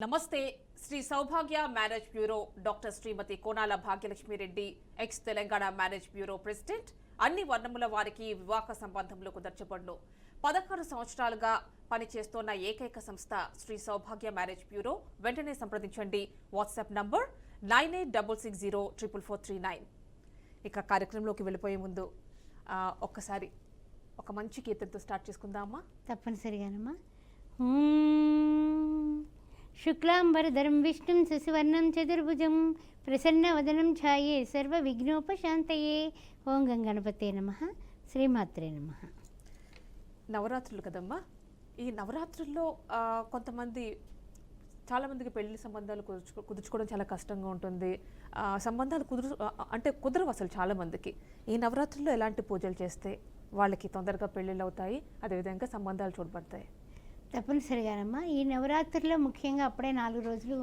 నమస్తే. Sri Saubhagya marriage bureau doctor Srimathi Konala Bhagyalakshmi Reddy, ex Telangana marriage bureau president. అన్ని వర్ణముల వారికి వివాహ సంబంధంలో కుదర్చబడును. 16 సంవత్సరాలుగా పనిచేస్తున్న ఏకైక సంస్థ శ్రీ సౌభాగ్య మ్యారేజ్ బ్యూరో. వెంటనే సంప్రదించండి. WhatsApp number 9866044439. ఇక కార్యక్రమంలోకి వెళ్ళిపోయే ముందు ఒక్కసారి ఒక మంచి కీర్తనతో స్టార్ట్ చేసుకుందామా? తప్పనిసరిగానమ్మా. శుక్లాంబరధరం విష్ణుం శశివర్ణం చతుర్భుజం ప్రసన్నవదనం ఛాయే సర్వ విఘ్నోపశాంతయే. ఓం గణపతే నమః. శ్రీమాత్రే నమః. నవరాత్రులు కదమ్మా. ఈ నవరాత్రుల్లో చాలామందికి పెళ్లి సంబంధాలు కుదుర్చుకోవడం చాలా కష్టంగా ఉంటుంది. సంబంధాలు కుదరవు అసలు చాలామందికి. ఈ నవరాత్రుల్లో ఎలాంటి పూజలు చేస్తే వాళ్ళకి తొందరగా పెళ్ళిళ్ళు అవుతాయి, అదేవిధంగా సంబంధాలు చూడబడతాయి? తప్పనిసరిగానమ్మా. ఈ నవరాత్రుల్లో ముఖ్యంగా అప్పుడే 4 రోజులు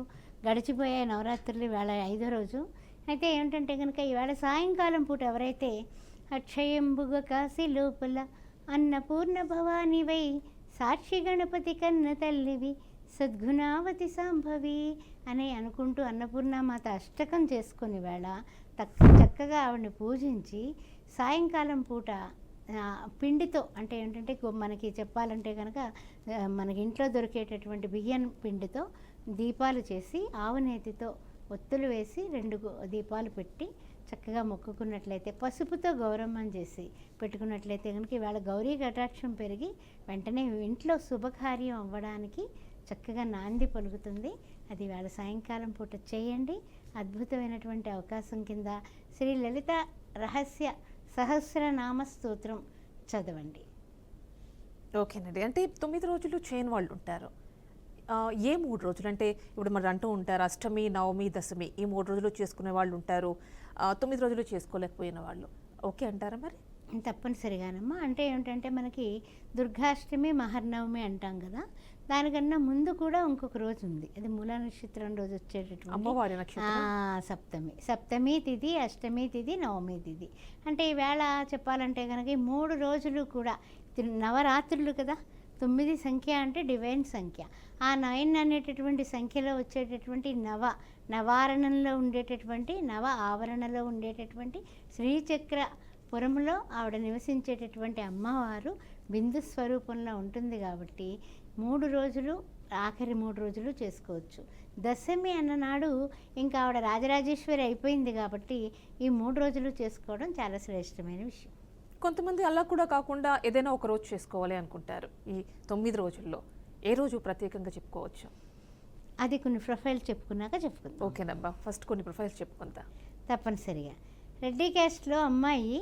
గడిచిపోయాయి. నవరాత్రులు వేళ 5వ రోజు. అయితే ఏమిటంటే కనుక ఈవేళ సాయంకాలం పూట ఎవరైతే అక్షయంబుగ కాశీ లోపల అన్నపూర్ణ భవానివై సాక్షి గణపతి కన్న తల్లివి సద్గుణావతి సంభవి అని అనుకుంటూ అన్నపూర్ణమాత అష్టకం చేసుకుని వేళ చక్కగా ఆవిడని పూజించి సాయంకాలం పూట పిండితో, అంటే ఏంటంటే మనకి చెప్పాలంటే కనుక మనకి ఇంట్లో దొరికేటటువంటి బియ్యం పిండితో దీపాలు చేసి ఆవునేతితో ఒత్తులు వేసి 2 దీపాలు పెట్టి చక్కగా మొక్కుకున్నట్లయితే, పసుపుతో గౌరమ్మని చేసి పెట్టుకున్నట్లయితే కనుక ఇవాళ గౌరీ కటాక్షం పెరిగి వెంటనే ఇంట్లో శుభకార్యం అవ్వడానికి చక్కగా నాంది పలుకుతుంది. అది ఇవాళ సాయంకాలం పూట చేయండి. అద్భుతమైనటువంటి అవకాశం కింద శ్రీ లలిత రహస్య సహస్రనామ స్తోత్రం చదవండి. ఓకేనండి. అంటే 9 రోజులు చేయని వాళ్ళు ఉంటారు. ఏ 3 రోజులు అంటే ఇప్పుడు మరి అంటూ ఉంటారు అష్టమి, నవమి, దశమి ఈ 3 రోజులు చేసుకునే వాళ్ళు ఉంటారు, 9 రోజులు చేసుకోలేకపోయిన వాళ్ళు. ఓకే అంటారా మరి? తప్పనిసరిగానమ్మా. అంటే ఏమిటంటే మనకి దుర్గాష్టమి, మహర్నవమి అంటాం కదా, దానికన్నా ముందు కూడా ఇంకొక రోజు ఉంది. అది మూలా నక్షత్రం రోజు వచ్చేటటువంటి అమ్మవారి నక్షత్రం సప్తమి తిథి, అష్టమి తిథి, నవమి తిథి. అంటే ఈవేళ చెప్పాలంటే కనుక ఈ 3 రోజులు కూడా నవరాత్రులు కదా. 9 సంఖ్య అంటే డివైన్ సంఖ్య. ఆ 9 అనేటటువంటి సంఖ్యలో వచ్చేటటువంటి నవారణంలో ఉండేటటువంటి నవ ఆవరణలో ఉండేటటువంటి శ్రీచక్ర పురములో ఆవిడ నివసించేటటువంటి అమ్మవారు బిందు స్వరూపంలో ఉంటుంది కాబట్టి 3 రోజులు, ఆఖరి 3 రోజులు చేసుకోవచ్చు. దశమి అన్ననాడు ఇంకా ఆవిడ రాజరాజేశ్వరి అయిపోయింది కాబట్టి ఈ 3 రోజులు చేసుకోవడం చాలా శ్రేష్టమైన విషయం. కొంతమంది అలా కూడా కాకుండా ఏదైనా ఒక రోజు చేసుకోవాలి అనుకుంటారు. ఈ 9 రోజుల్లో ఏ రోజు ప్రత్యేకంగా చెప్పుకోవచ్చు? అది కొన్ని ప్రొఫైల్ చెప్పుకున్నాక చెప్పుకుందాం. ఓకేనబ్బా. ఫస్ట్ కొన్ని ప్రొఫైల్స్ చెప్పుకుందా. తప్పనిసరిగా. రెడ్డి క్యాస్ట్లో అమ్మాయి,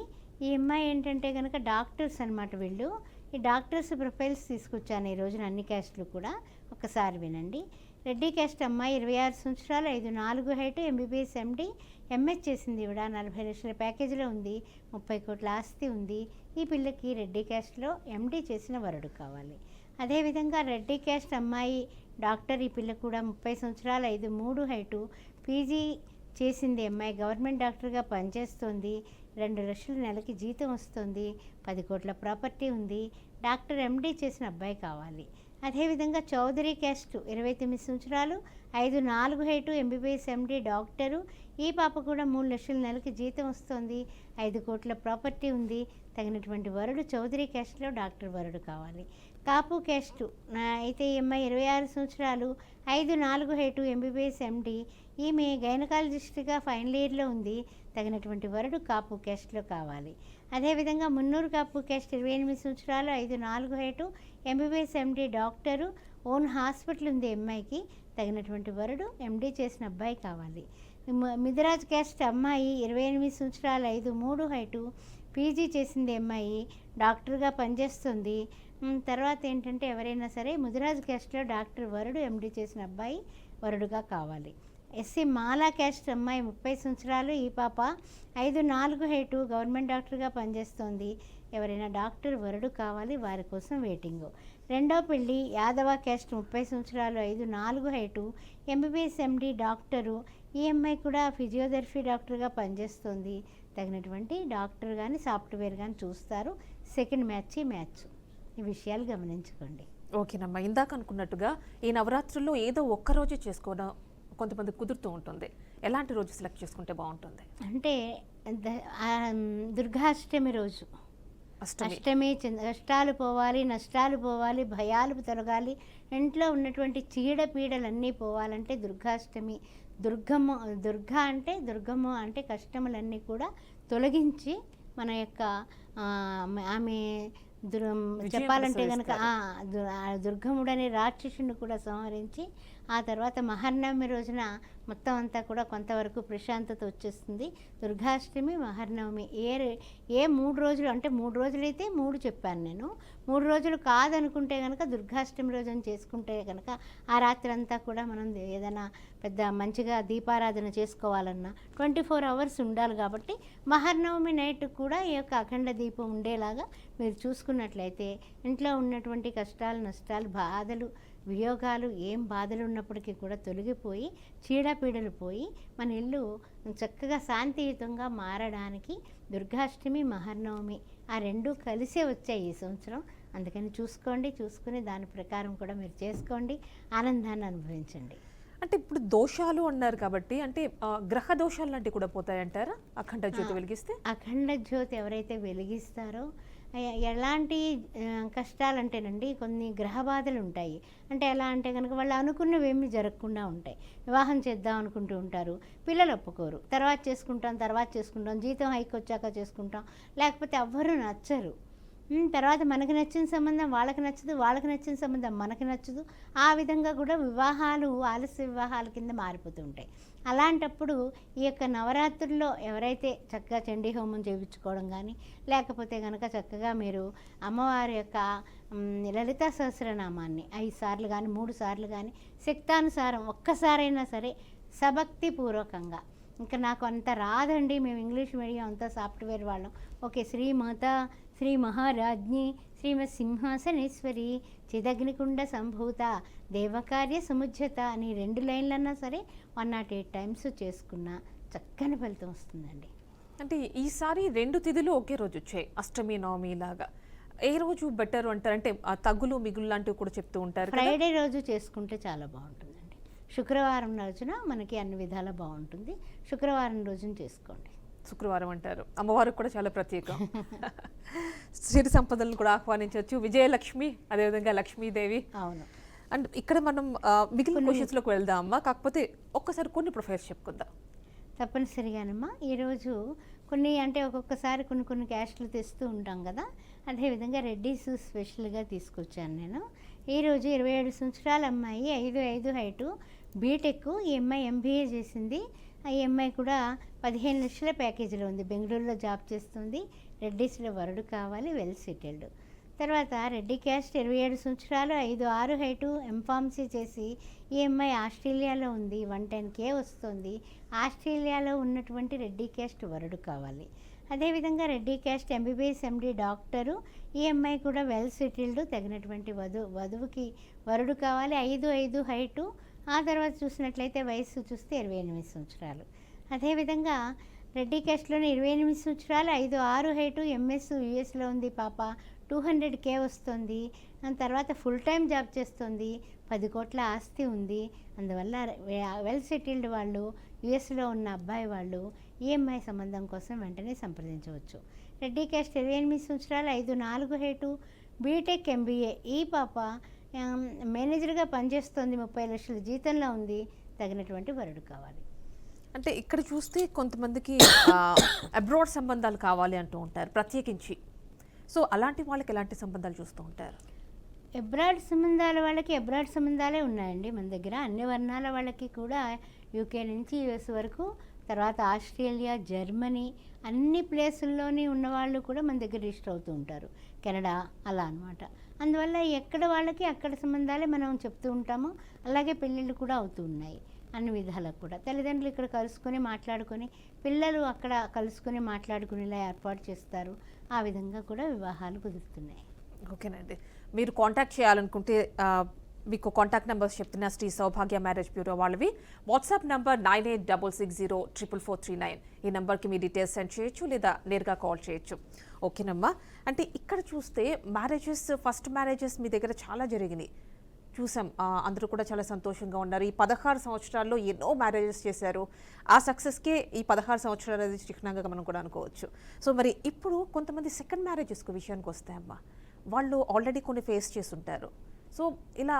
ఈ అమ్మాయి ఏంటంటే కనుక డాక్టర్స్ అనమాట. వీళ్ళు ఈ డాక్టర్స్ ప్రొఫైల్స్ తీసుకొచ్చాను ఈ రోజున అన్ని క్యాస్ట్లు కూడా. ఒక్కసారి వినండి. రెడ్డి క్యాస్ట్ అమ్మాయి 26 సంవత్సరాలు, 5'4" హైట్, ఎంబీబీఎస్ ఎండి, ఎంఎస్ చేసింది. ఇవిడ 40 లక్షల ప్యాకేజీలో ఉంది, 30 కోట్ల ఆస్తి ఉంది. ఈ పిల్లకి రెడ్డి క్యాస్ట్లో ఎండి చేసిన వరుడు కావాలి. అదేవిధంగా రెడ్డి క్యాస్ట్ అమ్మాయి డాక్టర్. ఈ పిల్ల కూడా 30 సంవత్సరాలు, 5'3" హైటు, పీజీ చేసింది. అమ్మాయి గవర్నమెంట్ డాక్టర్గా పనిచేస్తుంది, 2 లక్షల నెలకి జీతం వస్తుంది, 10 కోట్ల ప్రాపర్టీ ఉంది. డాక్టర్ ఎండి చేసిన అబ్బాయి కావాలి. అదేవిధంగా చౌదరి క్యాస్ట్ 29 సంవత్సరాలు, 5'4" హైటు, ఎంబీబీఎస్ ఎండి డాక్టరు. ఈ పాప కూడా 3 లక్షల నెలకి జీతం వస్తుంది, 5 కోట్ల ప్రాపర్టీ ఉంది. తగినటువంటి వరుడు చౌదరి క్యాస్ట్లో డాక్టర్ వరుడు కావాలి. కాపు క్యాస్టు అయితే ఈ అమ్మాయి 26 సంవత్సరాలు, 5'4" హైటు, ఎంబీబీఎస్ ఎండి. ఈమె గైనకాలజిస్ట్గా ఫైనల్ ఇయర్లో ఉంది. తగినటువంటి వరుడు కాపు క్యాస్ట్లో కావాలి. అదేవిధంగా మున్నూరు కాపు క్యాస్ట్ 28 సంవత్సరాలు, 5'4" height, MBBS MD doctor. Own hospital ఉంది అమ్మాయికి. తగినటువంటి వరుడు ఎండి చేసిన అబ్బాయి కావాలి. మిథరాజ్ క్యాస్ట్ అమ్మాయి 28 సంవత్సరాలు, 5'3" హైటు, పీజీ చేసింది అమ్మాయి, డాక్టర్గా పనిచేస్తుంది. తర్వాత ఏంటంటే ఎవరైనా సరే ముదిరాజ్ క్యాస్ట్లో డాక్టర్ వరుడు ఎండి చేసిన అబ్బాయి వరుడుగా కావాలి. ఎస్సీ మాలా క్యాస్ట్ అమ్మాయి 30 సంవత్సరాలు, ఈ పాప 5'4" హైటు, గవర్నమెంట్ డాక్టర్గా పనిచేస్తోంది. ఎవరైనా డాక్టర్ వరుడు కావాలి, వారి కోసం వెయిటింగు. రెండో పెళ్ళి యాదవ క్యాస్ట్ 30 సంవత్సరాలు, 5'4" హైటు, ఎంబీబీఎస్ ఎండి డాక్టరు. ఈ అమ్మాయి కూడా ఫిజియోథెరపీ డాక్టర్గా పనిచేస్తుంది. తగినటువంటి డాక్టర్ కానీ సాఫ్ట్వేర్ కానీ చూస్తారు. Second match. ఈ విషయాలు గమనించుకోండి. ఓకేనమ్మా, ఇందాక అనుకున్నట్టుగా ఈ నవరాత్రుల్లో ఏదో ఒక్క రోజే చేసుకోవడం కొంతమంది కుదురుతూ ఉంటుంది. ఎలాంటి రోజు సెలెక్ట్ చేసుకుంటే బాగుంటుంది? అంటే దుర్గాష్టమి రోజు. అష్టమి. అష్టమి కష్టాలు పోవాలి, నష్టాలు పోవాలి, భయాలు తొలగాలి, ఇంట్లో ఉన్నటువంటి చీడపీడలన్నీ పోవాలంటే దుర్గాష్టమి. దుర్గా అంటే దుర్గమ్మ అంటే కష్టములన్నీ కూడా తొలగించి మన యొక్క ఆమె చెప్పాలంటే కనుక దుర్గముడనే రాక్షసుని కూడా సంహరించి ఆ తర్వాత మహర్నవమి రోజున మొత్తం అంతా కూడా కొంతవరకు ప్రశాంతత వచ్చేస్తుంది. దుర్గాష్టమి, మహర్నవమి ఏ 3 రోజులు అంటే 3 రోజులైతే 3 చెప్పాను నేను. 3 రోజులు కాదనుకుంటే కనుక దుర్గాష్టమి రోజున చేసుకుంటే కనుక ఆ రాత్రి అంతా కూడా మనం ఏదైనా పెద్ద మంచిగా దీపారాధన చేసుకోవాలన్నా 24 అవర్స్ ఉండాలి. కాబట్టి మహర్నవమి నైట్ కూడా ఈ యొక్క అఖండ దీపం ఉండేలాగా మీరు చూసుకున్నట్లయితే ఇంట్లో ఉన్నటువంటి కష్టాలు, నష్టాలు, బాధలు, వియోగాలు, ఏం బాధలు ఉన్నప్పటికీ కూడా తొలగిపోయి చీడపీడలు పోయి మన ఇల్లు చక్కగా శాంతియుతంగా మారడానికి దుర్గాష్టమి, మహర్నవమి ఆ 2 కలిసే వచ్చాయి ఈ సంవత్సరం. అందుకని చూసుకుని దాని ప్రకారం కూడా మీరు చేసుకోండి, ఆనందాన్ని అనుభవించండి. అంటే ఇప్పుడు దోషాలు అన్నారు కాబట్టి అంటే గ్రహ దోషాలు లాంటివి కూడా పోతాయంటారా అఖండ జ్యోతి వెలిగిస్తే? అఖండ జ్యోతి ఎవరైతే వెలిగిస్తారో ఎలాంటి కష్టాలంటేనండి కొన్ని గ్రహ బాధలు ఉంటాయి. అంటే ఎలా అంటే కనుక వాళ్ళు అనుకున్నవి ఏమీ జరగకుండా ఉంటాయి. వివాహం చేద్దాం అనుకుంటూ ఉంటారు, పిల్లలు ఒప్పుకోరు, తర్వాత చేసుకుంటాం, జీతం హైక్ వచ్చాక చేసుకుంటాం, లేకపోతే ఎవ్వరూ నచ్చరు. తర్వాత మనకు నచ్చిన సంబంధం వాళ్ళకి నచ్చదు, వాళ్ళకి నచ్చిన సంబంధం మనకి నచ్చదు. ఆ విధంగా కూడా వివాహాలు ఆలస్య వివాహాల కింద మారిపోతూ ఉంటాయి. అలాంటప్పుడు ఈ యొక్క నవరాత్రుల్లో ఎవరైతే చక్కగా చండీ హోమం చేయించుకోవడం కానీ, లేకపోతే కనుక చక్కగా మీరు అమ్మవారి యొక్క లలితా సహస్రనామాన్ని 5 సార్లు కానీ 3 సార్లు కానీ శక్తానుసారం ఒక్కసారైనా సరే సభక్తిపూర్వకంగా, ఇంకా నాకు అంత రాదండి, మేము ఇంగ్లీష్ మీడియం అంతా సాఫ్ట్వేర్ వాళ్ళం, ఓకే, శ్రీమాత శ్రీ మహారాజ్ఞి శ్రీమత్ సింహాసనేశ్వరి చిదగ్నికుండ సంభూత దేవకార్య సముజ్జత అని 2 లైన్లన్నా సరే 108 టైమ్స్ చేసుకున్న చక్కని ఫలితం వస్తుందండి. అంటే ఈసారి 2 తిథులు ఒకే రోజు వచ్చాయి, అష్టమి, నవమి లాగా. ఏ రోజు బెటర్ అంటారు? అంటే తగ్గులు మిగులు లాంటివి కూడా చెప్తూ ఉంటారు. ఫ్రైడే రోజు చేసుకుంటే చాలా బాగుంటుందండి. శుక్రవారం రోజున మనకి అన్ని విధాల బాగుంటుంది. శుక్రవారం రోజున చేసుకోండి. శుక్రవారం అంటారు, అమ్మవారికి కూడా చాలా ప్రత్యేకం. సిరి సంపదలను కూడా ఆహ్వానించవచ్చు, విజయలక్ష్మి, అదేవిధంగా లక్ష్మీదేవి. అవును. అండ్ ఇక్కడ మనం మిగిలిన క్వశ్చన్స్లోకి వెళ్దాం అమ్మా. కాకపోతే ఒక్కసారి కొన్ని ప్రొఫైల్స్ చెప్పుకుందాం. తప్పనిసరిగానమ్మా. ఈరోజు కొన్ని అంటే ఒక్కొక్కసారి కొన్ని క్యాస్ట్లు తెస్తూ ఉంటాం కదా, అదేవిధంగా రెడ్డీస్ స్పెషల్గా తీసుకొచ్చాను నేను. ఈరోజు 27 సంవత్సరాల అమ్మాయి, 5'5" హైటు, బీటెక్. ఈ అమ్మాయి MBA చేసింది. ఈ అమ్మాయి కూడా 15 లక్షల ప్యాకేజీలో ఉంది, బెంగళూరులో జాబ్ చేస్తుంది. రెడ్డీస్లో వరుడు కావాలి, వెల్ సెటిల్డ్. తర్వాత రెడ్డి క్యాస్ట్, 27 సంవత్సరాలు, 5'6" హైటు, ఎంఫార్మసీ చేసి ఈ అమ్మాయి ఆస్ట్రేలియాలో ఉంది, 110K వస్తుంది. ఆస్ట్రేలియాలో ఉన్నటువంటి రెడ్డి క్యాస్ట్ వరుడు కావాలి. అదేవిధంగా Reddy caste MBBS MD doctor. ఈ అమ్మాయి కూడా వెల్ సెటిల్డ్, తగినటువంటి వధువుకి వరుడు కావాలి. 5'5" హైటు. ఆ తర్వాత చూసినట్లయితే వయసు చూస్తే 28 సంవత్సరాలు. అదేవిధంగా రెడ్డి క్యాస్ట్లోనే 28 సంవత్సరాలు, 5'6" హైటు, MS యూఎస్లో ఉంది పాప, 200K వస్తుంది. తర్వాత ఫుల్ టైం జాబ్ చేస్తుంది, 10 కోట్ల ఆస్తి ఉంది. అందువల్ల వెల్ సెటిల్డ్ వాళ్ళు, యుఎస్లో ఉన్న అబ్బాయి వాళ్ళు EMI సంబంధం కోసం వెంటనే సంప్రదించవచ్చు. రెడ్డి క్యాస్ట్ 28 సంవత్సరాలు, 5'4" హైటు, బీటెక్ MBA. ఈ పాప మేనేజర్గా పనిచేస్తుంది, 30 లక్షల జీతంలో ఉంది, తగినటువంటి వరుడు కావాలి. అంటే ఇక్కడ చూస్తే కొంతమందికి అబ్రాడ్ సంబంధాలు కావాలి అంటూ ఉంటారు ప్రత్యేకించి. సో అలాంటి వాళ్ళకి ఎలాంటి సంబంధాలు చూస్తూ ఉంటారు? అబ్రాడ్ సంబంధాల వాళ్ళకి అబ్రాడ్ సంబంధాలే ఉన్నాయండి మన దగ్గర. అన్ని వర్ణాల వాళ్ళకి కూడా UK నుంచి US వరకు, తర్వాత ఆస్ట్రేలియా, జర్మనీ, అన్ని ప్లేసుల్లోని ఉన్నవాళ్ళు కూడా మన దగ్గర రిజిస్టర్ అవుతూ ఉంటారు, కెనడా అలా అనమాట. అందువల్ల ఎక్కడ వాళ్ళకి అక్కడ సంబంధాలే మనం చెప్తూ ఉంటాము. అలాగే పెళ్ళిళ్ళు కూడా అవుతూ ఉన్నాయి అన్ని విధాలకు కూడా. తల్లిదండ్రులు ఇక్కడ కలుసుకొని మాట్లాడుకొని, పిల్లలు అక్కడ కలుసుకొని మాట్లాడుకునేలా ఏర్పాటు చేస్తారు. ఆ విధంగా కూడా వివాహాలు కుదురుతున్నాయి. ఓకేనండి. మీరు కాంటాక్ట్ చేయాలనుకుంటే మీకు కాంటాక్ట్ నెంబర్స్ చెప్తున్నా శ్రీ సౌభాగ్య మ్యారేజ్ బ్యూరో వాళ్ళవి. WhatsApp number 98660439. ఈ నెంబర్కి మీ డీటెయిల్స్ సెండ్ చేయొచ్చు లేదా నేరుగా కాల్ చేయొచ్చు. ఓకేనమ్మా. అంటే ఇక్కడ చూస్తే ఫస్ట్ మ్యారేజెస్ మీ దగ్గర చాలా జరిగినాయి చూసాం. అందరూ కూడా చాలా సంతోషంగా ఉన్నారు. ఈ 16 సంవత్సరాల్లో ఎన్నో మ్యారేజెస్ చేశారు. ఆ సక్సెస్కే ఈ 16 సంవత్సరాలు అనేది చిహ్నంగా మనం కూడా అనుకోవచ్చు. సో మరి ఇప్పుడు కొంతమంది సెకండ్ మ్యారేజెస్కి విషయానికి వస్తాయమ్మా, వాళ్ళు ఆల్రెడీ కొన్ని ఫేస్ చేసి ఉంటారు. సో ఇలా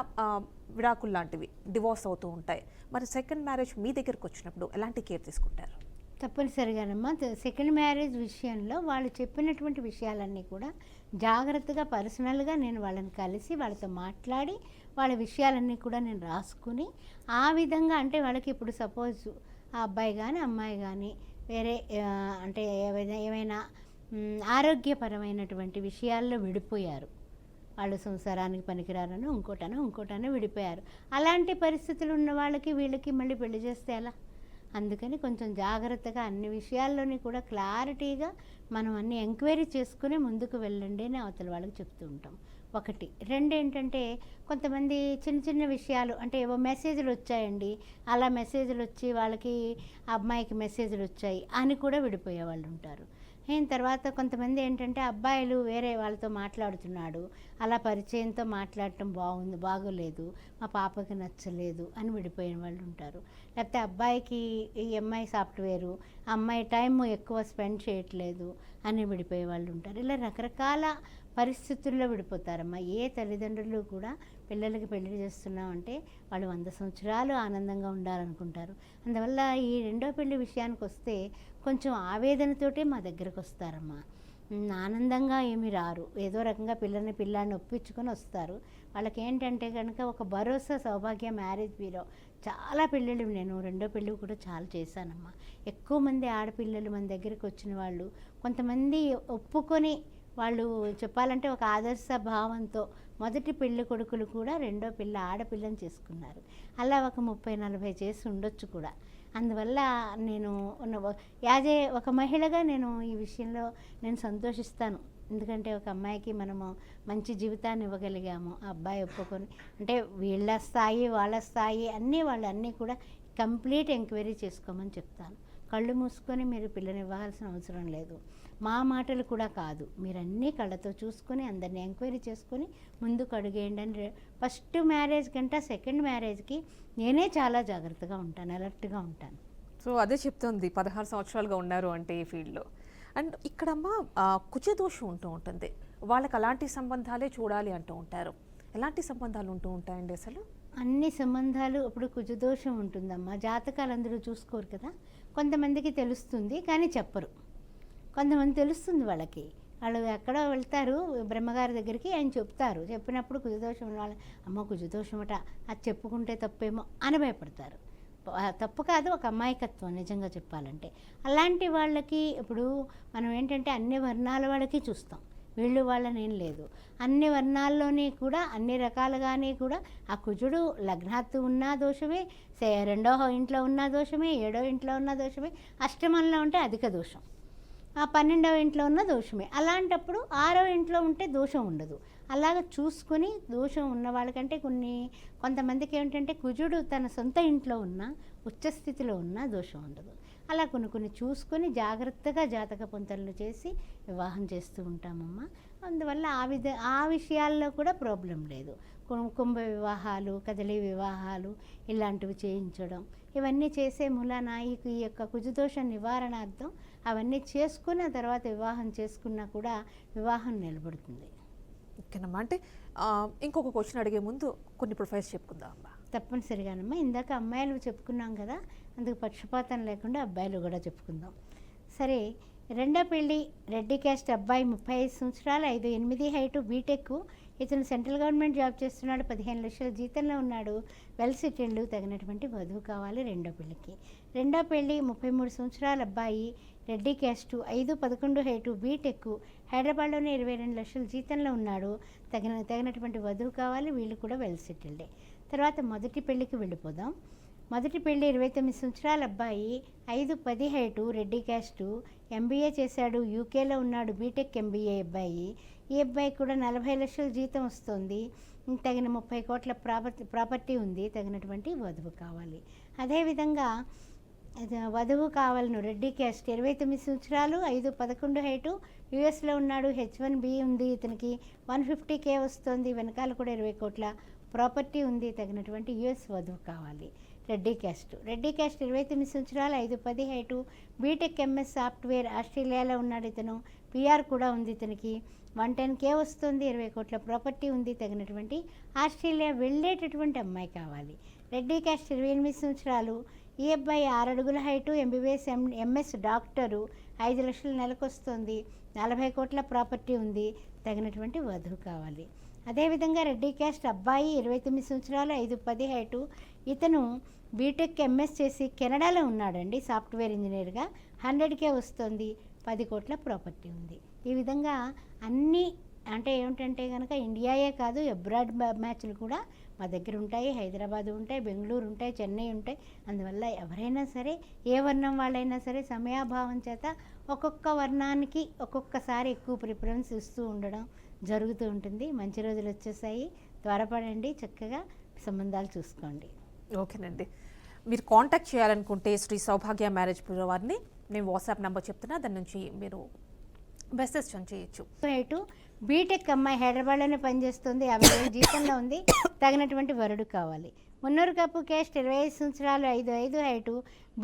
విడాకులు లాంటివి డివోర్స్ అవుతూ ఉంటాయి. మరి సెకండ్ మ్యారేజ్ మీ దగ్గరకు వచ్చినప్పుడు ఎలాంటి కేర్ తీసుకుంటారు? తప్పనిసరిగానమ్మా. సెకండ్ మ్యారేజ్ విషయంలో వాళ్ళు చెప్పినటువంటి విషయాలన్నీ కూడా జాగ్రత్తగా పర్సనల్గా నేను వాళ్ళని కలిసి వాళ్ళతో మాట్లాడి వాళ్ళ విషయాలన్నీ కూడా నేను రాసుకుని ఆ విధంగా, అంటే వాళ్ళకి ఇప్పుడు సపోజ్ ఆ అబ్బాయి కానీ అమ్మాయి కానీ వేరే అంటే ఏమైనా ఆరోగ్యపరమైనటువంటి విషయాల్లో విడిపోయారు, వాళ్ళు సంసారానికి పనికిరారని ఇంకోటనో విడిపోయారు. అలాంటి పరిస్థితులు ఉన్న వాళ్ళకి వీళ్ళకి మళ్ళీ పెళ్లి చేస్తే ఎలా? అందుకని కొంచెం జాగ్రత్తగా అన్ని విషయాల్లోని కూడా క్లారిటీగా మనం అన్ని ఎంక్వైరీ చేసుకుని ముందుకు వెళ్ళండి అని అవతల వాళ్ళకి చెప్తూ ఉంటాం. ఒకటి. రెండు ఏంటంటే కొంతమంది చిన్న చిన్న విషయాలు, అంటే ఏవో మెసేజ్లు వచ్చాయండి, అలా మెసేజ్లు వచ్చి వాళ్ళకి అమ్మాయికి మెసేజ్లు వచ్చాయి అని కూడా విడిపోయే వాళ్ళు ఉంటారు. తర్వాత కొంతమంది ఏంటంటే అబ్బాయిలు వేరే వాళ్ళతో మాట్లాడుతున్నాడు, అలా పరిచయంతో మాట్లాడటం బాగోలేదు, మా పాపకి నచ్చలేదు అని విడిపోయిన వాళ్ళు ఉంటారు. లేకపోతే అబ్బాయికి ఈ అమ్మాయి సాఫ్ట్వేరు, అమ్మాయి టైం ఎక్కువ స్పెండ్ చేయట్లేదు అని విడిపోయే వాళ్ళు ఉంటారు. ఇలా రకరకాల పరిస్థితుల్లో విడిపోతారమ్మా. ఏ తల్లిదండ్రులు కూడా పిల్లలకి పెళ్లి చేస్తున్నామంటే వాళ్ళు 100 సంవత్సరాలు ఆనందంగా ఉండాలనుకుంటారు. అందువల్ల ఈ రెండో పెళ్లి విషయానికి వస్తే కొంచెం ఆవేదనతోటే మా దగ్గరకు వస్తారమ్మా. ఆనందంగా ఏమి రారు, ఏదో రకంగా పిల్లాన్ని ఒప్పించుకొని వస్తారు. వాళ్ళకి ఏంటంటే కనుక ఒక భరోసా సౌభాగ్య మ్యారేజ్ బ్యూరో చాలా పెళ్ళిళ్ళు, నేను రెండో పెళ్ళి కూడా చాలా చేశానమ్మా. ఎక్కువ మంది ఆడపిల్లలు మన దగ్గరికి వచ్చిన వాళ్ళు, కొంతమంది ఒప్పుకొని వాళ్ళు చెప్పాలంటే ఒక ఆదర్శ భావంతో మొదటి పెళ్లి కొడుకులు కూడా రెండో పెళ్ళి ఆడపిల్లని చేసుకున్నారు. అలా ఒక 30-40 చేసి ఉండొచ్చు కూడా. అందువల్ల నేను ఒక మహిళగా నేను ఈ విషయంలో నేను సంతోషిస్తాను. ఎందుకంటే ఒక అమ్మాయికి మనము మంచి జీవితాన్ని ఇవ్వగలిగాము. ఆ అబ్బాయి ఒప్పుకొని, అంటే వీళ్ళ స్థాయి వాళ్ళ స్థాయి అన్నీ కూడా కంప్లీట్ ఎంక్వైరీ చేసుకోమని చెప్తాను. కళ్ళు మూసుకొని మీరు పిల్లని ఇవ్వాల్సిన అవసరం లేదు. మా మాటలు కూడా కాదు, మీరు అన్నీ కళ్ళతో చూసుకొని అందరినీ ఎంక్వైరీ చేసుకొని ముందుకు అడుగేయండి అని. ఫస్ట్ మ్యారేజ్ కంటే సెకండ్ మ్యారేజ్కి నేనే చాలా జాగ్రత్తగా ఉంటాను, అలర్ట్గా ఉంటాను. సో అదే చెప్తుంది 16 సంవత్సరాలుగా ఉన్నారు అంటే ఈ ఫీల్డ్లో. అండ్ ఇక్కడమ్మా కుజదోషం ఉంటూ ఉంటుంది, వాళ్ళకి అలాంటి సంబంధాలే చూడాలి అంటూ ఉంటారు. ఎలాంటి సంబంధాలు ఉంటూ ఉంటాయండి అసలు? అన్ని సంబంధాలు ఇప్పుడు కుజదోషం ఉంటుందమ్మా. జాతకాలు అందరూ చూసుకోరు కదా, కొంతమందికి తెలుస్తుంది కానీ చెప్పరు, కొంతమంది తెలుస్తుంది వాళ్ళకి. వాళ్ళు ఎక్కడో వెళ్తారు బ్రహ్మగారి దగ్గరికి, ఆయన చెప్తారు. చెప్పినప్పుడు కుజదోషం వాళ్ళు, అమ్మ కుజదోషమట అది చెప్పుకుంటే తప్పేమో అని భయపడతారు. తప్పు కాదు, ఒక అమాయకత్వం నిజంగా చెప్పాలంటే. అలాంటి వాళ్ళకి ఇప్పుడు మనం ఏంటంటే అన్ని వర్ణాల వాళ్ళకి చూస్తాం, వీళ్ళు వాళ్ళనేం లేదు. అన్ని వర్ణాల్లోని కూడా అన్ని రకాలుగానే కూడా ఆ కుజుడు లగ్నాత్తు ఉన్న దోషమే, రెండో ఇంట్లో ఉన్న దోషమే, 7వ ఇంట్లో ఉన్న దోషమే, అష్టమంలో ఉంటే అధిక దోషం, 12వ ఇంట్లో ఉన్న దోషమే. అలాంటప్పుడు 6వ ఇంట్లో ఉంటే దోషం ఉండదు. అలాగ చూసుకుని దోషం ఉన్న వాళ్ళకంటే కొంతమందికి ఏంటంటే కుజుడు తన సొంత ఇంట్లో ఉన్న ఉచ్చస్థితిలో ఉన్న దోషం ఉండదు. అలా కొన్ని చూసుకొని జాగ్రత్తగా జాతక పొంతనలు చేసి వివాహం చేస్తూ ఉంటామమ్మా. అందువల్ల ఆ విషయాల్లో కూడా ప్రాబ్లం లేదు. కుంభ వివాహాలు, కదలి వివాహాలు ఇలాంటివి చేయించడం, ఇవన్నీ చేసే మూలాన ఈ యొక్క కుజదోష నివారణార్థం అవన్నీ చేసుకున్న తర్వాత వివాహం చేసుకున్నా కూడా వివాహం నిలబడుతుంది. ఓకేనమ్మా. అంటే ఇంకొక క్వశ్చన్ అడిగే ముందు కొన్ని ప్రొఫైల్స్ చెప్పుకుందాం అమ్మా. తప్పనిసరిగానమ్మా. ఇందాక అమ్మాయిలు చెప్పుకున్నాం కదా, అందుకు పక్షపాతం లేకుండా అబ్బాయిలు కూడా చెప్పుకుందాం. సరే, రెండో పెళ్ళి రెడ్డి క్యాస్ట్ అబ్బాయి, 35 సంవత్సరాలు, 5'8" హైటు, బీటెక్. ఇతను సెంట్రల్ గవర్నమెంట్ జాబ్ చేస్తున్నాడు, 15 లక్షల జీతంలో ఉన్నాడు, వెల్ సెటిల్డ్, తగినటువంటి వధువు కావాలి రెండో పెళ్ళికి. రెండో పెళ్ళి 33 సంవత్సరాల అబ్బాయి, రెడ్డి క్యాస్టు, 5'11" హైటు, బీటెక్, హైదరాబాద్లోనే 22 లక్షల జీతంలో ఉన్నాడు, తగినటువంటి వధువు కావాలి, వీళ్ళు కూడా వెల్ సెటిల్డే. తర్వాత మొదటి పెళ్ళికి వెళ్ళిపోదాం. మొదటి పెళ్ళి 29 సంవత్సరాల అబ్బాయి, 5'10" హైటు, రెడ్డి క్యాస్టు, ఎంబీఏ చేశాడు, యూకేలో ఉన్నాడు, బీటెక్ ఎంబీఏ అబ్బాయి. ఈ ఈ అబ్బాయికి కూడా 40 లక్షల జీతం వస్తుంది, తగిన 30 కోట్ల ప్రాపర్టీ ఉంది, తగినటువంటి వధువు కావాలి. అదేవిధంగా వధువు కావాలను రెడ్డి క్యాస్ట్, 29 సంవత్సరాలు, 5'11" హైటు, యూఎస్లో ఉన్నాడు, H1B ఉంది, ఇతనికి 150K వస్తుంది, వెనకాల కూడా 20 కోట్ల ప్రాపర్టీ ఉంది, తగినటువంటి యూఎస్ వధువు కావాలి. రెడ్డి క్యాస్ట్ 29 సంవత్సరాలు, 5'10" హైటు, బీటెక్ MS సాఫ్ట్వేర్, ఆస్ట్రేలియాలో ఉన్నాడు ఇతను, పిఆర్ కూడా ఉంది ఇతనికి, 110K వస్తుంది, 20 కోట్ల ప్రాపర్టీ ఉంది, తగినటువంటి ఆస్ట్రేలియా వెళ్ళేటటువంటి అమ్మాయి కావాలి. రెడ్డి క్యాస్ట్ 28 సంవత్సరాలు, ఈ అబ్బాయి 6 అడుగుల హైటు, MBBS MS డాక్టరు, 5 లక్షల నెలకు వస్తుంది, 40 కోట్ల ప్రాపర్టీ ఉంది, తగినటువంటి వధువు కావాలి. అదేవిధంగా రెడ్డి క్యాస్ట్ అబ్బాయి 29 సంవత్సరాలు, 5'10" హైటు, ఇతను బీటెక్ MS చేసి కెనడాలో ఉన్నాడండి, సాఫ్ట్వేర్ ఇంజనీర్గా, 100K వస్తుంది, 10 కోట్ల ప్రాపర్టీ ఉంది. ఈ విధంగా అన్నీ అంటే ఏమిటంటే కనుక ఇండియాయే కాదు, అబ్రాడ్ మ్యాచ్లు కూడా మా దగ్గర ఉంటాయి, హైదరాబాద్ ఉంటాయి, బెంగళూరు ఉంటాయి, చెన్నై ఉంటాయి. అందువల్ల ఎవరైనా సరే, ఏ వర్ణం వాళ్ళైనా సరే, సమయాభావం చేత ఒక్కొక్క వర్ణానికి ఒక్కొక్కసారి ఎక్కువ ప్రిఫరెన్స్ ఇస్తూ ఉండడం జరుగుతూ ఉంటుంది. మంచి రోజులు వచ్చేసాయి, త్వరపడండి, చక్కగా సంబంధాలు చూసుకోండి. ఓకేనండి. మీరు కాంటాక్ట్ చేయాలనుకుంటే శ్రీ సౌభాగ్య మ్యారేజ్ బ్యూరో వారిని నేను వాట్సాప్ నెంబర్ చెప్తున్నా, దాని నుంచి మీరు మెసేజ్ చేయొచ్చు. హైటు, బీటెక్ అమ్మాయి, హైదరాబాద్లోనే పనిచేస్తుంది, 50,000 జీతంలో ఉంది, తగినటువంటి వరుడు కావాలి. మున్నూరు కప్పు క్యాస్ట్ 25 సంవత్సరాలు, 5'5" హైటు,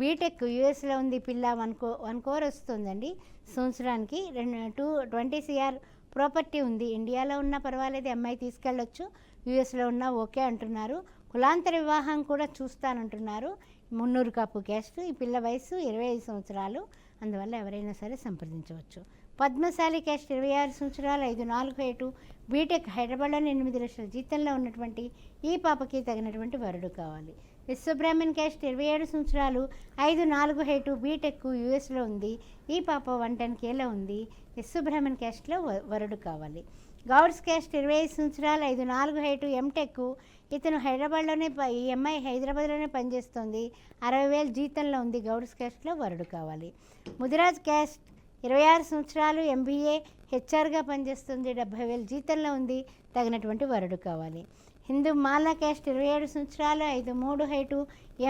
బీటెక్ యూఎస్లో ఉంది, పిల్ల 1 కోర్ వస్తుందండి సంవత్సరానికి, 20 CR ప్రాపర్టీ ఉంది. ఇండియాలో ఉన్నా పర్వాలేదు, అమ్మాయి తీసుకెళ్ళొచ్చు, యూఎస్లో ఉన్నా ఓకే అంటున్నారు. కులాంతర వివాహం కూడా చూస్తానంటున్నారు. మున్నూరు కప్పు క్యాస్ట్, ఈ పిల్ల వయసు 25 సంవత్సరాలు, అందువల్ల ఎవరైనా సరే సంప్రదించవచ్చు. పద్మశాలి క్యాస్ట్ 26 సంవత్సరాలు, 5'4" హైటు, బీటెక్ హైదరాబాద్లోని 8 లక్షల జీతంలో ఉన్నటువంటి ఈ పాపకి తగినటువంటి వరుడు కావాలి. విశ్వబ్రాహ్మణ్ క్యాస్ట్ 27 సంవత్సరాలు, 5'4" హైటు, బీటెక్ యూఎస్లో ఉంది, ఈ పాప 110Kలో ఉంది, విశ్వబ్రాహ్మణ్ క్యాస్ట్లో వరుడు కావాలి. గౌడ్స్ క్యాస్ట్ 25 సంవత్సరాలు, 5'4" హైటు, ఎంటెక్, ఇతను హైదరాబాద్లోనే, ఈ అమ్మాయి హైదరాబాద్లోనే పనిచేస్తుంది, 60,000 జీతంలో ఉంది, గౌడ్స్ క్యాస్ట్లో వరుడు కావాలి. ముదిరాజ్ క్యాస్ట్ 26 సంవత్సరాలు, MBA హెచ్ఆర్గా పనిచేస్తుంది, 70,000 జీతంలో ఉంది, తగినటువంటి వరుడు కావాలి. హిందూ మాలా క్యాస్ట్ 27 సంవత్సరాలు, 5'3" హైటు,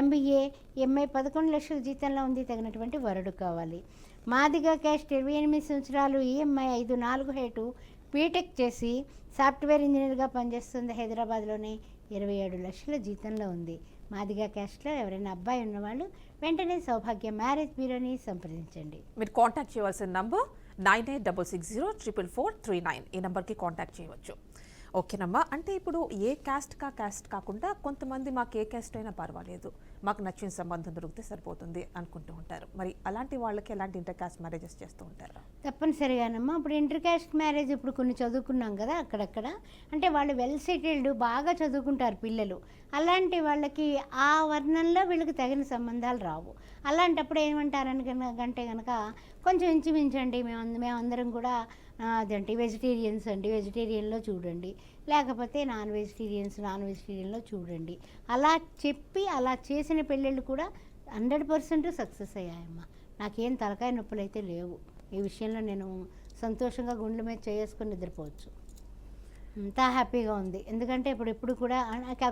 MBA MI 11 లక్షల జీతంలో ఉంది, తగినటువంటి వరుడు కావాలి. మాదిగా క్యాస్ట్ 28 సంవత్సరాలు, EMI 5'4" హైటు, బీటెక్ చేసి సాఫ్ట్వేర్ ఇంజనీర్గా పనిచేస్తుంది, హైదరాబాద్లోనే, 27 లక్షల జీతంలో ఉంది. మాదిగా క్యాస్ట్లో ఎవరైనా అబ్బాయి ఉన్నవాళ్ళు వెంటనే సౌభాగ్య మ్యారేజ్ బ్యూరోని సంప్రదించండి. మీరు కాంటాక్ట్ చేయవలసిన నంబర్ 9866044339, ఈ నెంబర్కి కాంటాక్ట్ చేయవచ్చు. ఓకేనమ్మా. అంటే ఇప్పుడు ఏ క్యాస్ట్ కాకుండా కొంతమంది మాకు ఏ క్యాస్ట్ అయినా పర్వాలేదు, మాకు నచ్చిన సంబంధం దొరికితే సరిపోతుంది అనుకుంటూ ఉంటారు. మరి అలాంటి వాళ్ళకి ఎలాంటి ఇంటర్ క్యాస్ట్ మ్యారేజెస్ చేస్తూ ఉంటారు? తప్పనిసరిగానమ్మా. ఇప్పుడు ఇంటర్ క్యాస్ట్ మ్యారేజ్ ఇప్పుడు కొన్ని చదువుకున్నాం కదా అక్కడక్కడ, అంటే వాళ్ళు వెల్ సెటిల్డ్, బాగా చదువుకుంటారు పిల్లలు, అలాంటి వాళ్ళకి ఆ వర్ణంలో వీళ్ళకి తగిన సంబంధాలు రావు. అలాంటప్పుడు ఏమంటారని అంటే కనుక కొంచెం ఇంచుమించండి, మేమందరం కూడా అదేంటి వెజిటేరియన్స్ అండి, వెజిటేరియన్లో చూడండి, లేకపోతే నాన్ వెజిటేరియన్లో చూడండి, అలా చెప్పి అలా చేసిన పెళ్ళిళ్ళు కూడా 100% సక్సెస్ అయ్యాయమ్మా. నాకేం తలకాయ నొప్పులు అయితే లేవు. ఈ విషయంలో నేను సంతోషంగా గుండెల మీద చేసుకొని నిద్రపోవచ్చు. అంతా హ్యాపీగా ఉంది. ఎందుకంటే ఇప్పుడు కూడా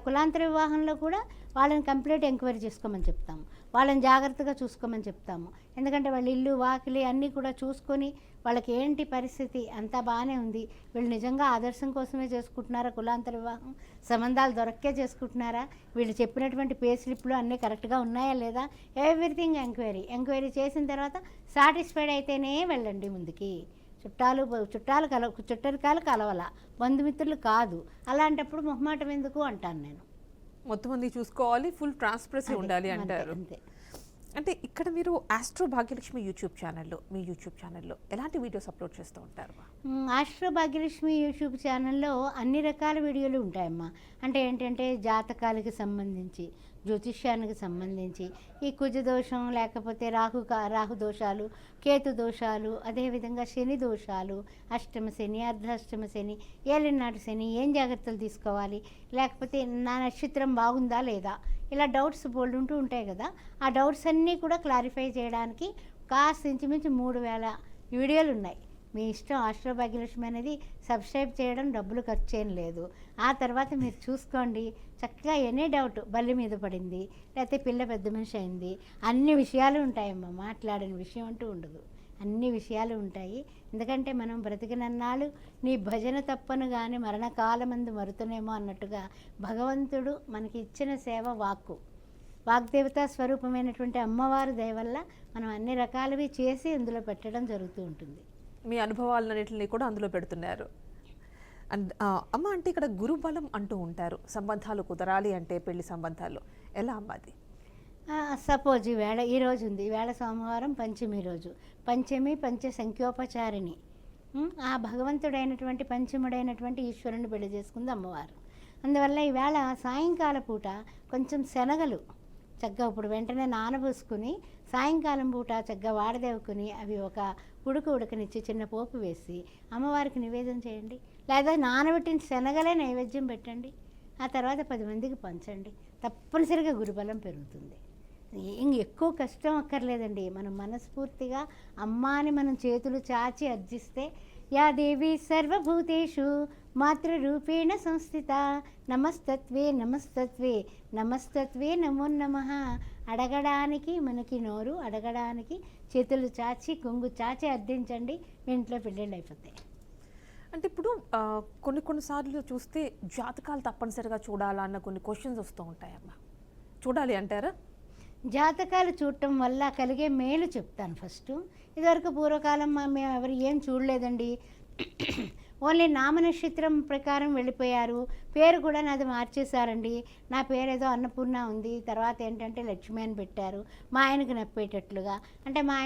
కులాంతర వివాహంలో కూడా వాళ్ళని కంప్లీట్ ఎంక్వైరీ చేసుకోమని చెప్తాము, వాళ్ళని జాగ్రత్తగా చూసుకోమని చెప్తాము. ఎందుకంటే వాళ్ళ ఇల్లు వాకిలి అన్నీ కూడా చూసుకొని వాళ్ళకి ఏంటి పరిస్థితి అంతా బాగానే ఉంది, వీళ్ళు నిజంగా ఆదర్శం కోసమే చేసుకుంటున్నారా, కులాంతర వివాహం సంబంధాలు దొరక్కే చేసుకుంటున్నారా, వీళ్ళు చెప్పినటువంటి పే స్లిప్లు అన్నీ కరెక్ట్గా ఉన్నాయా లేదా, ఎవ్రీథింగ్ ఎంక్వైరీ చేసిన తర్వాత సాటిస్ఫైడ్ అయితేనే వెళ్ళండి ముందుకి. చుట్టరికాలు కలవల, బంధుమిత్రులు కాదు. అలాంటప్పుడు మొహమాటం ఎందుకు అంటాను నేను. మొత్తం మంది చూసుకోవాలి, ఫుల్ ట్రాన్స్పరెన్సీ ఉండాలి అంటారు. అంటే ఇక్కడ మీరు ఆస్ట్రో భాగ్యలక్ష్మి యూట్యూబ్ ఛానల్లో ఎలాంటి వీడియోస్ అప్లోడ్ చేస్తూ ఉంటారు? ఆస్ట్రో భాగ్యలక్ష్మి యూట్యూబ్ ఛానల్లో అన్ని రకాల వీడియోలు ఉంటాయమ్మా. అంటే ఏంటంటే జాతకాలకి సంబంధించి, జ్యోతిష్యానికి సంబంధించి, ఈ కుజ దోషం లేకపోతే రాహు దోషాలు, కేతు దోషాలు, అదేవిధంగా శని దోషాలు, అష్టమ శని, అర్ధాష్టమ శని, ఏలినాటి శని, ఏం జాగ్రత్తలు తీసుకోవాలి, లేకపోతే నా నక్షత్రం బాగుందా లేదా, ఇలా డౌట్స్ బోల్డ్ ఉంటూ ఉంటాయి కదా. ఆ డౌట్స్ అన్నీ కూడా క్లారిఫై చేయడానికి కాస్త ఇంచుమించు 3,000 వీడియోలు ఉన్నాయి. మీ ఇష్టం. ఆస్ట్రో భాగ్యలక్ష్మి అనేది సబ్స్క్రైబ్ చేయడం డబ్బులు ఖర్చు ఏం లేదు. ఆ తర్వాత మీరు చూసుకోండి, చక్కగా ఎనీ డౌట్ బల్లి మీద పడింది, లేకపోతే పిల్ల పెద్ద మనిషి అయింది, అన్ని విషయాలు ఉంటాయమ్మా. మాట్లాడిన విషయం అంటూ ఉండదు, అన్ని విషయాలు ఉంటాయి. ఎందుకంటే మనం బ్రతికినన్నాళ్ళు నీ భజన తప్పను కానీ మరణకాలమందు మరుతునేమో అన్నట్టుగా భగవంతుడు మనకి ఇచ్చిన సేవ వాక్కు. వాగ్దేవతా స్వరూపమైనటువంటి అమ్మవారి దయ వల్ల మనం అన్ని రకాలవి చేసి ఇందులో పెట్టడం జరుగుతూ ఉంటుంది. మీ అనుభవాలన్నింటినీ కూడా అందులో పెడుతున్నారు. అండ్ అమ్మ, అంటే ఇక్కడ గురుబలం అంటూ ఉంటారు, సంబంధాలు కుదరాలి అంటే పెళ్లి సంబంధాలు ఎలా అమ్మ అది? సపోజ్ ఈరోజు ఉంది, ఈవేళ సోమవారం పంచమి రోజు, పంచమి పంచ సంఖ్యోపచారిణి, ఆ భగవంతుడైనటువంటి పంచముడైనటువంటి ఈశ్వరుని పెళ్లి చేసుకుంది అమ్మవారు. అందువల్ల ఈవేళ సాయంకాల పూట కొంచెం శనగలు చక్కగా ఇప్పుడు వెంటనే నానబోసుకుని సాయంకాలం పూట చక్కగా వాడదేవుకుని అవి ఒక ఉడకనిచ్చి చిన్న పోపు వేసి అమ్మవారికి నివేదన చేయండి. లేదా నానబెట్టిన శనగలే నైవేద్యం పెట్టండి. ఆ తర్వాత 10 మందికి పంచండి. తప్పనిసరిగా గురుబలం పెరుగుతుంది. ఎక్కువ కష్టం అక్కర్లేదండి. మనం మనస్ఫూర్తిగా అమ్మాని మనం చేతులు చాచి అర్జిస్తే, యా దేవి సర్వభూతేషు మాతృరూపేణ సంస్థిత నమస్తత్వే నమస్తత్వే నమస్తత్వే నమో నమః. అడగడానికి మనకి నోరు, అడగడానికి చేతులు చాచి కొంగు చాచి అర్థించండి, మీ ఇంట్లో పెళ్ళిళ్ళు అయిపోతాయి. అంటే ఇప్పుడు కొన్నిసార్లు చూస్తే జాతకాలు తప్పనిసరిగా చూడాలా అన్న కొన్ని క్వశ్చన్స్ వస్తూ ఉంటాయమ్మా, చూడాలి అంటారా? జాతకాలు చూడటం వల్ల కలిగే మేలు చెప్తాను ఫస్ట్. ఇదివరకు పూర్వకాలం మేము ఎవరు ఏం చూడలేదండి, ఓన్లీ నామనక్షత్రం ప్రకారం వెళ్ళిపోయారు. పేరు కూడా నాది మార్చేశారండి. నా పేరు ఏదో అన్నపూర్ణ ఉంది, తర్వాత ఏంటంటే లక్ష్మి అని పెట్టారు మా ఆయనకు నప్పేటట్లుగా. అంటే మా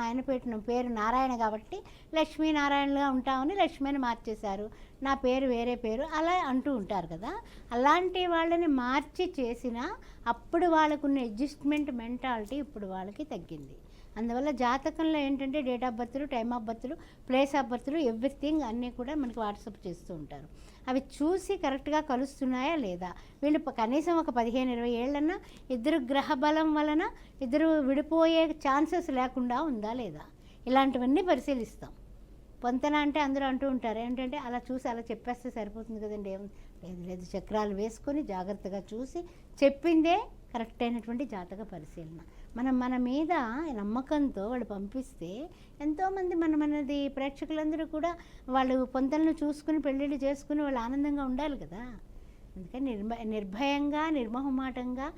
ఆయన పెట్టిన పేరు నారాయణ కాబట్టి లక్ష్మీనారాయణగా ఉంటామని లక్ష్మి అని మార్చేశారు. నా పేరు వేరే పేరు అలా అంటూ ఉంటారు కదా. అలాంటి వాళ్ళని మార్చి చేసినా అప్పుడు వాళ్ళకున్న అడ్జస్ట్మెంట్ మెంటాలిటీ ఇప్పుడు వాళ్ళకి తగ్గింది. అందువల్ల జాతకంలో ఏంటంటే డేట్ ఆఫ్ బర్త్లు, టైమ్ ఆఫ్ బర్త్లు, ప్లేస్ ఆఫ్ బర్త్లు, ఎవ్రీథింగ్ అన్నీ కూడా మనకి వాట్సాప్ చేస్తూ ఉంటారు. అవి చూసి కరెక్ట్గా కలుస్తున్నాయా లేదా, వీళ్ళు కనీసం ఒక 15-20 ఏళ్ళన్నా ఇద్దరు గ్రహ బలం వలన ఇద్దరు విడిపోయే ఛాన్సెస్ లేకుండా ఉందా లేదా, ఇలాంటివన్నీ పరిశీలిస్తాం. పొంతన అంటే అందరూ అంటూ ఉంటారు ఏంటంటే అలా చూసి అలా చెప్పేస్తే సరిపోతుంది కదండి. లేదు, చక్రాలు వేసుకొని జాగ్రత్తగా చూసి చెప్పిందే కరెక్ట్ అయినటువంటి జాతక పరిశీలన. మన మీద నమ్మకంతో వాళ్ళు పంపిస్తే ఎంతోమంది మనది ప్రేక్షకులందరూ కూడా వాళ్ళు పొంతలను చూసుకుని పెళ్ళిళ్ళు చేసుకుని వాళ్ళు ఆనందంగా ఉండాలి కదా. అందుకని నిర్భయంగా నిర్మోహమాటంగా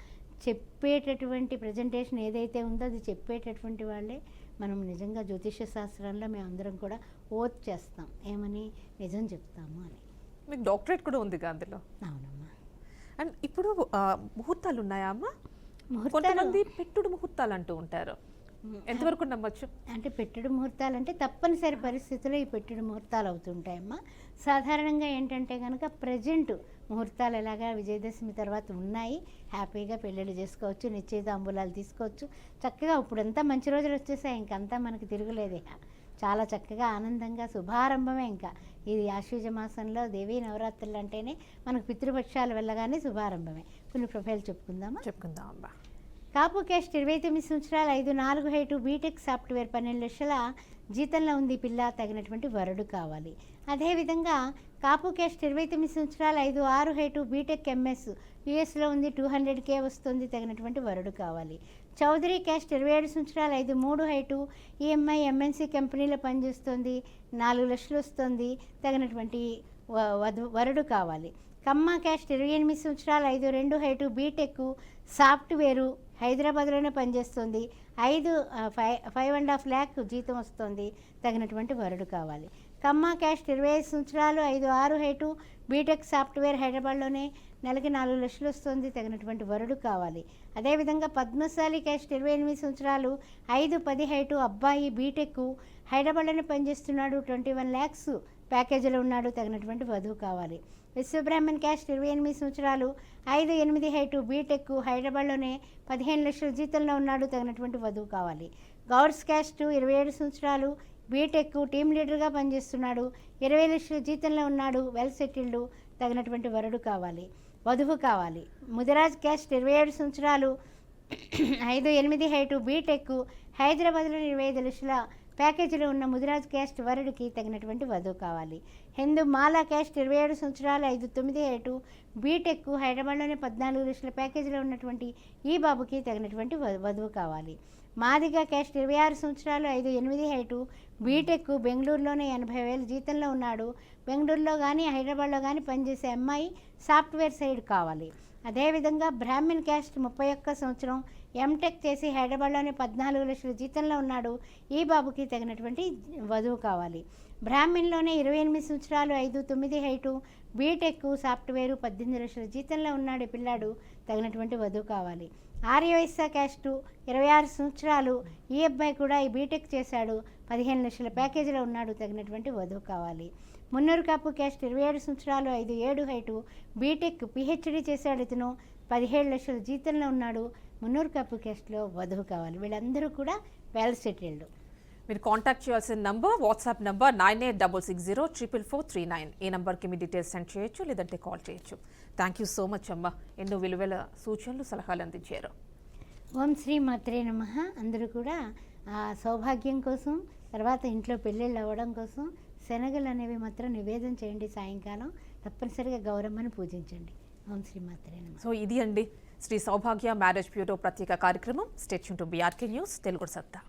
చెప్పేటటువంటి ప్రజెంటేషన్ ఏదైతే ఉందో అది చెప్పేటటువంటి వాళ్ళే మనం నిజంగా జ్యోతిష శాస్త్రంలో మేమందరం కూడా ఓత్ చేస్తాం, ఏమని నిజం చెప్తాము అని. మీకు డాక్టరేట్ కూడా ఉంది అందులో? అవునమ్మా. అండ్ ఇప్పుడు ముహూర్తాలు ఉన్నాయా అమ్మ? కొంతమంది పెట్టుడు ముహూర్తాలు అంటూ ఉంటారు, ఎంతవరకు నమ్మచ్చు? అంటే పెట్టుడు ముహూర్తాలు అంటే తప్పనిసరి పరిస్థితుల్లో ఈ పెట్టుడు ముహూర్తాలు అవుతుంటాయమ్మా. సాధారణంగా ఏంటంటే కనుక ప్రజెంట్ ముహూర్తాలు ఎలాగా విజయదశమి తర్వాత ఉన్నాయి, హ్యాపీగా పెళ్ళిళ్ళు చేసుకోవచ్చు, నిశ్చయితాంబూలాలు తీసుకోవచ్చు. చక్కగా ఇప్పుడంతా మంచి రోజులు వచ్చేసాయి, ఇంకంతా మనకి తిరుగులేదే. చాలా చక్కగా ఆనందంగా శుభారంభమే. ఇంకా ఇది ఆశ్వీజ మాసంలో దేవీ నవరాత్రులు అంటేనే మనకు పితృపక్షాలు వెళ్ళగానే శుభారంభమే. కొన్ని ప్రొఫైల్ చెప్పుకుందాం అమ్మా. కాపు క్యాస్ట్ 29 సంవత్సరాలు, 5-4 హైటు, బీటెక్ సాఫ్ట్వేర్, 12 లక్షల జీతంలో ఉంది పిల్ల, తగినటువంటి వరుడు కావాలి. అదేవిధంగా కాపు క్యాస్ట్ 29 సంవత్సరాలు, 5-6 హైటు, బీటెక్ ఎంఎస్, యూఎస్లో ఉంది, 200K వస్తుంది, తగినటువంటి వరుడు కావాలి. చౌదరి క్యాస్ట్ 27 సంవత్సరాలు, 5-3 హైటు, ఈఎంఐ ఎంఎన్సీ కంపెనీలో పనిచేస్తుంది, 4 లక్షలు వస్తుంది, తగినటువంటి వరుడు కావాలి. కమ్మ క్యాస్ట్ 28 సంవత్సరాలు, 5-2 హైటు, బీటెక్ సాఫ్ట్వేరు, హైదరాబాద్లోనే పనిచేస్తుంది, 5.5 lakh జీతం వస్తుంది, తగినటువంటి వరుడు కావాలి. కమ్మ క్యాస్ట్ 25 సంవత్సరాలు, 5-6 హైటు, బీటెక్ సాఫ్ట్వేర్, హైదరాబాద్లోనే నెలకి 4 లక్షలు వస్తుంది, తగినటువంటి వరుడు కావాలి. అదేవిధంగా పద్మశాలి క్యాస్ట్ 28 సంవత్సరాలు, 5-10 హైటు, అబ్బాయి, బీటెక్, హైదరాబాద్లోనే పనిచేస్తున్నాడు, 21 lakhs ప్యాకేజీలో ఉన్నాడు, తగినటువంటి వధువు కావాలి. విశ్వబ్రాహ్మణ్ క్యాస్ట్ 28 సంవత్సరాలు, 5-8 హైటు, బీటెక్, హైదరాబాద్లోనే 15 లక్షల జీతంలో ఉన్నాడు, తగినటువంటి వధువు కావాలి. గౌడ్స్ క్యాస్ట్ 27 సంవత్సరాలు, బీటెక్, టీమ్ లీడర్గా పనిచేస్తున్నాడు, 20 లక్షల జీతంలో ఉన్నాడు, వెల్ సెటిల్డ్, తగినటువంటి వరుడు కావాలి, వధువు కావాలి. ముదిరాజ్ క్యాస్ట్ 27 సంవత్సరాలు, 5-8 హైటు, బీటెక్, హైదరాబాద్లో 25 లక్షల ప్యాకేజీలో ఉన్న ముదిరాజ్ క్యాస్ట్ వరుడికి తగినటువంటి వధువు కావాలి. హిందూ మాలా క్యాస్ట్ 27 సంవత్సరాలు 5-9 హైటు బీటెక్ హైదరాబాద్లోనే 14 లక్షల ప్యాకేజీలో ఉన్నటువంటి ఈ బాబుకి తగినటువంటి వధువు కావాలి. మాదిగా క్యాస్ట్ 26 సంవత్సరాలు 5'8" హైటు బీటెక్ బెంగళూరులోనే 80,000 జీతంలో ఉన్నాడు. బెంగళూరులో కానీ హైదరాబాద్లో కానీ పనిచేసే అమ్మాయి సాఫ్ట్వేర్ సైడ్ కావాలి. అదేవిధంగా బ్రాహ్మణ్ క్యాస్ట్ 31 సంవత్సరం ఎంటెక్ చేసి హైదరాబాద్లోనే 14 లక్షల జీతంలో ఉన్నాడు. ఈ బాబుకి తగినటువంటి వధువు కావాలి. బ్రాహ్మణ్లోనే 28 సంవత్సరాలు 5'9" హైటు బీటెక్ సాఫ్ట్వేరు 18 లక్షల జీతంలో ఉన్నాడు. పిల్లాడు తగినటువంటి వధువు కావాలి. ఆర్యవైశ్య క్యాస్టు 26 సంవత్సరాలు ఈ అబ్బాయి కూడా ఈ బీటెక్ చేశాడు. 15 లక్షల ప్యాకేజీలో ఉన్నాడు. తగినటువంటి వధువు కావాలి. మున్నూరు కాపు క్యాస్ట్ 27 సంవత్సరాలు 5'7" హైటు బీటెక్ పిహెచ్డి చేశాడు. ఇతను 17 లక్షల జీతంలో ఉన్నాడు. మున్నూరు కాపు క్యాస్ట్లో వధువు కావాలి. వీళ్ళందరూ కూడా వెల్ సెటిల్డ్. మీరు కాంటాక్ట్ చేయాల్సిన నంబర్ వాట్సాప్ నంబర్ 9866044439. ఈ నంబర్కి మీ డీటెయిల్స్ సెండ్ చేయొచ్చు, లేదంటే కాల్ చేయొచ్చు. థ్యాంక్ యూ సో మచ్ అమ్మ, ఎన్నో విలువైన సూచనలు సలహాలు అందించారు. ఓం శ్రీ మాత్రే నమః. అందరూ కూడా సౌభాగ్యం కోసం, తర్వాత ఇంట్లో పెళ్ళిళ్ళు అవ్వడం కోసం శనగలు అనేవి మాత్రం నివేదన చేయండి. సాయంకాలం తప్పనిసరిగా గౌరమ్మని పూజించండి. ఓం శ్రీ మాత్రే నమః. సో ఇది అండి శ్రీ సౌభాగ్య మ్యారేజ్ బ్యూరో ప్రత్యేక కార్యక్రమం. Stay tune to BRK news Telugu సత్తా.